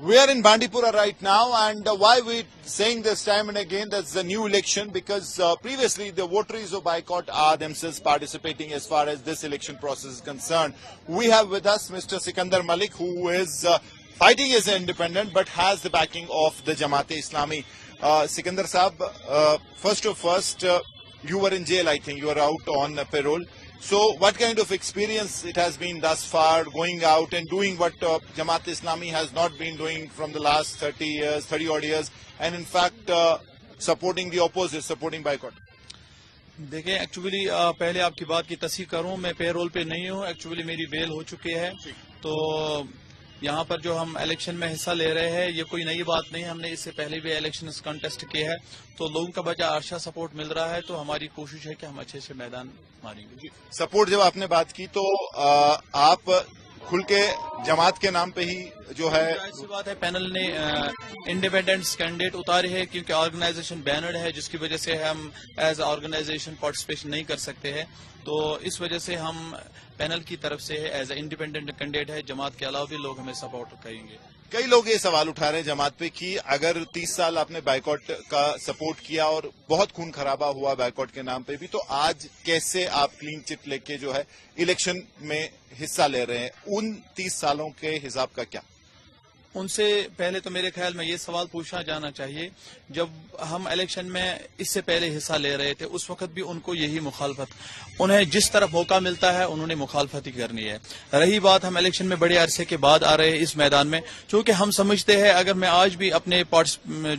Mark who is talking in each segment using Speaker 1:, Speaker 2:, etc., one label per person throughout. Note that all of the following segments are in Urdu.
Speaker 1: We are in Bandipora right now, and why we saying this time and again that's the new election, because previously the votaries of boycott are themselves participating as far as this election process is concerned. We have with us Mr. Sikandar Malik, who is fighting as an independent but has the backing of the Jamaat-e-Islami. Sikandar Saab, first, you were in jail, I think. You were out on parole. So what kind of experience it has been thus far, going out and doing what Jamaat-e-Islami has not been doing from the last 30 odd years, and in fact supporting the opposite, supporting boycott?
Speaker 2: دیکھیں ایکچولی پہلے آپ کی بات کی تصحیح کروں, میں پے رول پہ نہیں ہوں. ایکچولی میری بیل ہو چکی ہے. تو یہاں پر جو ہم الیکشن میں حصہ لے رہے ہیں یہ کوئی نئی بات نہیں, ہم نے اس سے پہلے بھی الیکشن کنٹیسٹ کیے ہے. تو لوگوں کا بڑا اچھا سپورٹ مل رہا ہے, تو ہماری کوشش ہے کہ ہم اچھے سے میدان ماریں گے.
Speaker 1: سپورٹ جب آپ نے بات کی تو آپ کھل کے جماعت کے نام پہ ہی جو ہے,
Speaker 2: ایسی بات ہے پینل نے انڈیپینڈنٹ کینڈیڈیٹ اتارے ہیں, کیونکہ آرگنائزیشن بینرڈ ہے, جس کی وجہ سے ہم ایز آرگنائزیشن پارٹیسپیشن نہیں کر سکتے ہیں. تو اس وجہ سے ہم پینل کی طرف سے ایز اے انڈیپینڈنٹ کینڈیڈیٹ ہے. جماعت کے علاوہ بھی لوگ ہمیں سپورٹ کریں گے.
Speaker 1: کئی لوگ یہ سوال اٹھا رہے ہیں جماعت پہ کہ اگر 30 سال آپ نے بائیکاٹ کا سپورٹ کیا اور بہت خون خرابہ ہوا بائیکاٹ کے نام پہ بھی, تو آج کیسے آپ کلین چٹ لے کے جو ہے الیکشن میں حصہ لے رہے ہیں؟ ان 30 سالوں کے حساب کا کیا؟
Speaker 2: ان سے پہلے تو میرے خیال میں یہ سوال پوچھا جانا چاہیے, جب ہم الیکشن میں اس سے پہلے حصہ لے رہے تھے اس وقت بھی ان کو یہی مخالفت, انہیں جس طرح موقع ملتا ہے انہوں نے مخالفت ہی کرنی ہے. رہی بات ہم الیکشن میں بڑے عرصے کے بعد آ رہے ہیں اس میدان میں, چونکہ ہم سمجھتے ہیں اگر میں آج بھی اپنے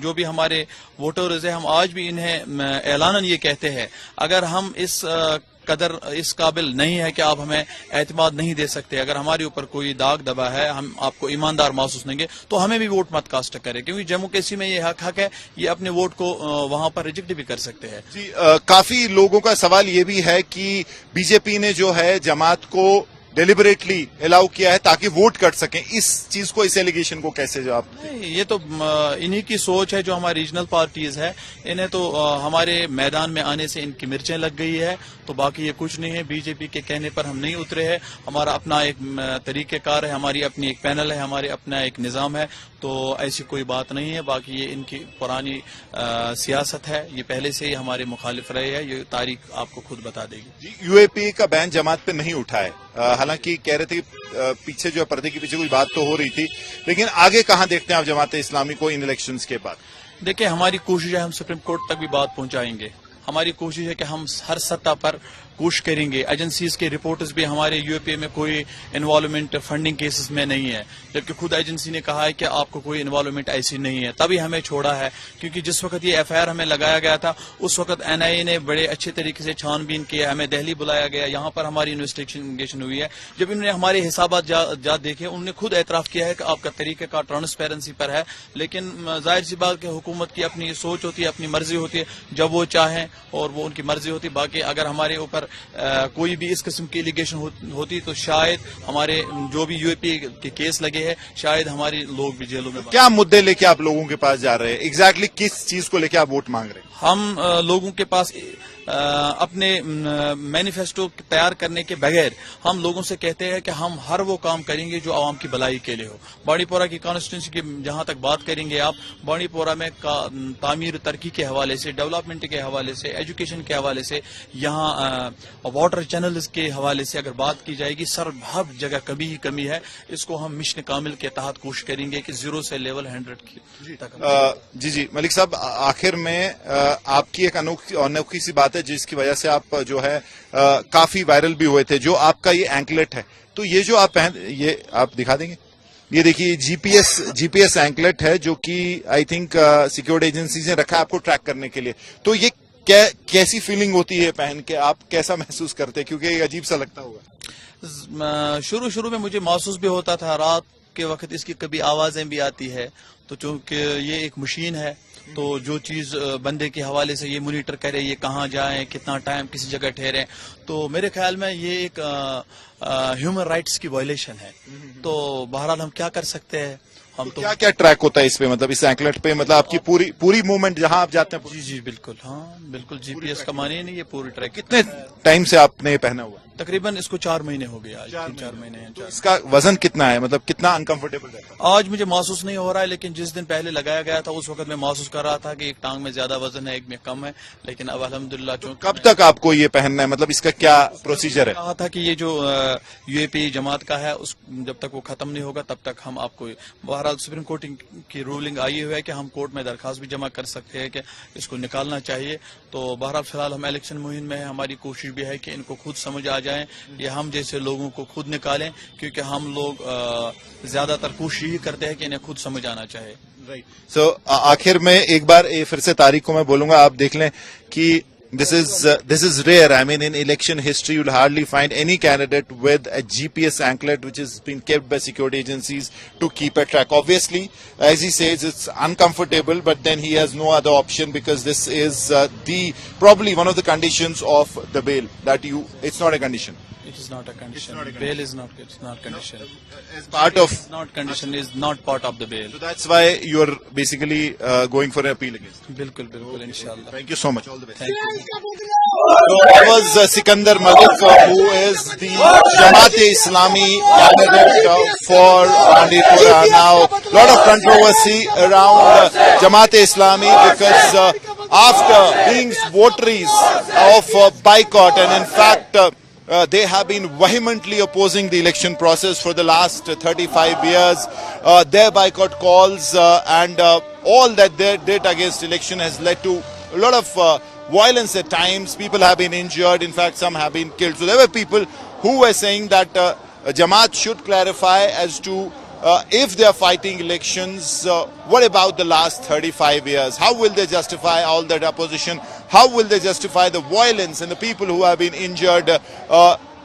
Speaker 2: جو بھی ہمارے ووٹرز ہیں, ہم آج بھی انہیں اعلاناً یہ کہتے ہیں اگر ہم اس قابل نہیں ہے کہ آپ ہمیں اعتماد نہیں دے سکتے, اگر ہمارے اوپر کوئی داغ دبا ہے, ہم آپ کو ایماندار محسوس نہیں گے, تو ہمیں بھی ووٹ مت کاسٹ کرے, کیونکہ جموں کشمیر میں یہ حق ہے, یہ اپنے ووٹ کو وہاں پر ریجیکٹ بھی کر سکتے ہیں.
Speaker 1: جی, کافی لوگوں کا سوال یہ بھی ہے کہ بی جے پی نے جو ہے جماعت کو ڈیلیبریٹلی الاؤ کیا ہے تاکہ ووٹ کٹ سکیں. اس چیز کو, اس ایلیگیشن کو کیسے جواب؟
Speaker 2: یہ تو انہی کی سوچ ہے جو ہماری ریجنل پارٹیز ہے, انہیں تو ہمارے میدان میں آنے سے ان کی مرچیں لگ گئی ہے, تو باقی یہ کچھ نہیں ہے. بی جے پی کے کہنے پر ہم نہیں اترے ہیں, ہمارا اپنا ایک طریقہ کار ہے, ہماری اپنی ایک پینل ہے, ہمارے اپنا ایک نظام ہے, تو ایسی کوئی بات نہیں ہے. باقی یہ ان کی پرانی سیاست ہے, یہ پہلے سے ہی ہمارے مخالف رہے ہیں, یہ تاریخ آپ کو خود بتا دے گی.
Speaker 1: یو اے پی کا بین جماعت پہ نہیں اٹھا ہے, حالانکہ کہہ رہے تھے پیچھے جو ہے پردے کے پیچھے کوئی بات تو ہو رہی تھی, لیکن آگے کہاں دیکھتے ہیں آپ جماعت اسلامی کو ان الیکشنز کے بعد؟
Speaker 2: دیکھیں ہماری کوشش ہے ہم سپریم کورٹ تک بھی بات پہنچائیں گے. ہماری کوشش ہے کہ ہم ہر سطح پر کوشش کریں گے. ایجنسیز کے رپورٹس بھی ہمارے یو اے پی میں کوئی انوالومنٹ فنڈنگ کیسز میں نہیں ہے, جبکہ خود ایجنسی نے کہا ہے کہ آپ کو کوئی انوالومنٹ ایسی نہیں ہے, تبھی ہمیں چھوڑا ہے. کیونکہ جس وقت یہ ایف آئی آر ہمیں لگایا گیا تھا اس وقت این آئی اے نے بڑے اچھے طریقے سے چھان بین کیا, ہمیں دہلی بلایا گیا, یہاں پر ہماری انویسٹیگیشن ہوئی ہے. جب انہوں نے ہمارے حسابات جات دیکھے, انہوں نے خود اعتراف کیا ہے کہ آپ کا طریقہ کا ٹرانسپیرنسی پر ہے, لیکن ظاہر سی بات کہ حکومت کی اپنی سوچ ہوتی ہے, اپنی مرضی ہوتی ہے, جب وہ چاہیں اور وہ ان کی مرضی ہوتی. باقی اگر ہمارے اوپر کوئی بھی اس قسم کی ایلیگیشن ہوتی تو شاید ہمارے جو بھی یو اے پی کے کیس لگے ہیں, شاید ہمارے لوگ بھی جیلوں میں.
Speaker 1: کیا مدعے لے کے آپ لوگوں کے پاس جا رہے ہیں؟ ایگزیکٹلی کس چیز کو لے کے آپ ووٹ مانگ رہے ہیں؟
Speaker 2: ہم لوگوں کے پاس اپنے مینیفیسٹو تیار کرنے کے بغیر ہم لوگوں سے کہتے ہیں کہ ہم ہر وہ کام کریں گے جو عوام کی بھلائی کے لیے ہو. بانڈی پورہ کی کانسٹیٹوئنسی کی جہاں تک بات کریں گے آپ, بانڈی پورہ میں تعمیر ترقی کے حوالے سے, ڈیولپمنٹ کے حوالے سے, ایجوکیشن کے حوالے سے, یہاں واٹر چینلز کے حوالے سے اگر بات کی جائے گی, ہر جگہ کمی ہی کمی ہے. اس کو ہم مشن کامل کے تحت کوشش کریں گے کہ 0 سے لیول 100 تک.
Speaker 1: جی ملک صاحب, آخر میں آپ کی ایک انوکھی سی بات ہے جس کی وجہ سے آپ جو ہے کافی وائرل بھی ہوئے تھے, جو آپ کا یہ اینکلٹ ہے. تو یہ جو آپ یہ آپ دکھا دیں گے, یہ دیکھیے جی پی ایس اینکلٹ ہے جو کہ آئی تھنک سیکورٹی ایجنسیز نے رکھا ہے آپ کو ٹریک کرنے کے لیے. تو یہ کیسی فیلنگ ہوتی ہے پہن کے, آپ کیسا محسوس کرتے ہیں؟ کیونکہ یہ عجیب سا لگتا ہوگا.
Speaker 2: شروع میں مجھے محسوس بھی ہوتا تھا, رات کے وقت اس کی کبھی آوازیں بھی آتی ہے, تو چونکہ یہ ایک مشین ہے تو جو چیز بندے کے حوالے سے یہ مانیٹر کرے, یہ کہاں جائیں, کتنا ٹائم کسی جگہ ٹھہریں, تو میرے خیال میں یہ ایک ہیومن رائٹس کی وائلیشن ہے. تو بہرحال ہم کیا کر سکتے ہیں, ہم تو
Speaker 1: کیا کیا ٹریک ہوتا ہے اس پہ, مطلب اس اینکلٹ پہ, مطلب آپ کی پوری موومنٹ جہاں آپ جاتے ہیں,
Speaker 2: جی جی بالکل, ہاں بالکل, جی پی ایس کا معنی ہی نہیں, یہ پوری ٹریک
Speaker 1: کتنے ٹائم سے آپ نے یہ پہنا ہوا ہے؟
Speaker 2: تقریباً اس کو 4 مہینے ہو گئے, آج 4 مہینے ہیں.
Speaker 1: اس کا وزن کتنا ہے, مطلب کتنا انکمفرٹیبل رہتا ہے؟
Speaker 2: آج مجھے محسوس نہیں ہو رہا ہے, لیکن جس دن پہلے لگایا گیا تھا اس وقت میں محسوس کر رہا تھا کہ ایک ٹانگ میں زیادہ وزن ہے, ایک میں کم ہے, لیکن اب الحمدللہ چونکہ
Speaker 1: کب تک آپ کو یہ پہننا ہے, مطلب اس کا کیا پروسیجر ہے؟
Speaker 2: کہا تھا کہ یہ جو یو اے پی جماعت کا ہے, اس جب تک وہ ختم نہیں ہوگا تب تک ہم آپ کو, بہرحال سپریم کورٹ کی رولنگ آئی ہوئی ہے کہ ہم کورٹ میں درخواست بھی جمع کر سکتے ہیں کہ اس کو نکالنا چاہیے. تو بہرحال فی الحال ہم الیکشن مہم میں ہیں, ہماری کوشش بھی ہے کہ ان کو خود سمجھ آ جائیں, یہ ہم جیسے لوگوں کو خود نکالیں, کیونکہ ہم لوگ زیادہ تر کوشش ہی کرتے ہیں کہ انہیں خود سمجھ آنا چاہے.
Speaker 1: سو آخر میں ایک بار پھر سے تاریخ کو میں بولوں گا, آپ دیکھ لیں کہ this is rare. I mean, in election history, you'll hardly find any candidate with a GPS anklet which has been kept by security agencies to keep a track. Obviously, as he says, it's uncomfortable, but then he has no other option because this is probably one of the conditions of the bail. It's not a condition.
Speaker 2: It is not a condition. Bail is not. It's not condition.
Speaker 1: As part of,
Speaker 2: It's not condition. Is not part of the bail.
Speaker 1: so that's why you're basically going for an appeal against it.
Speaker 2: بالکل بالکل, انشاءاللہ.
Speaker 1: Thank you so much. All the best.
Speaker 2: Thank you.
Speaker 1: So that was Sikandar Malik, who is the Jamaat-e-Islami candidate for Bandipora. Now, lot of controversy around Jamaat-e-Islami because after being votaries of boycott, and in fact they have been vehemently opposing the election process for the last 35 years. Their boycott calls and all that they did against election has led to a lot of violence at times. People have been injured. In fact, some have been killed. So there were people who were saying that Jamaat should clarify as to if they are fighting elections, what about the last 35 years? How will they justify all that opposition? How will they justify the violence and the people who have been injured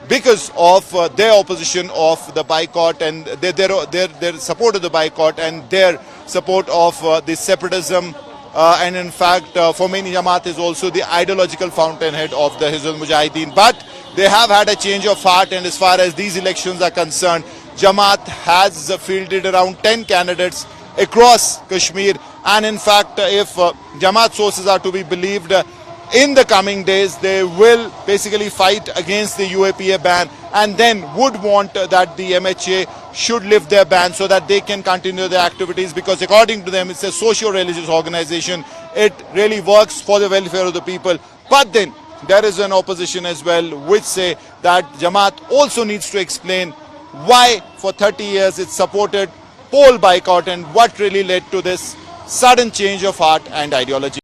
Speaker 1: because of their opposition of the boycott and their support of the boycott and their support of the separatism? And in fact, for many, Jamaat is also the ideological fountainhead of the Hizbul Mujahideen. But they have had a change of heart, and as far as these elections are concerned, Jamaat has fielded around 10 candidates across Kashmir. And in fact, if Jamaat sources are to be believed, in the coming days, they will basically fight against the UAPA ban and then would want that the MHA should lift their ban so that they can continue their activities, because according to them, it's a socio-religious organization. It really works for the welfare of the people. But then there is an opposition as well which say that Jamaat also needs to explain why for 30 years it supported poll boycott and what really led to this sudden change of heart and ideology.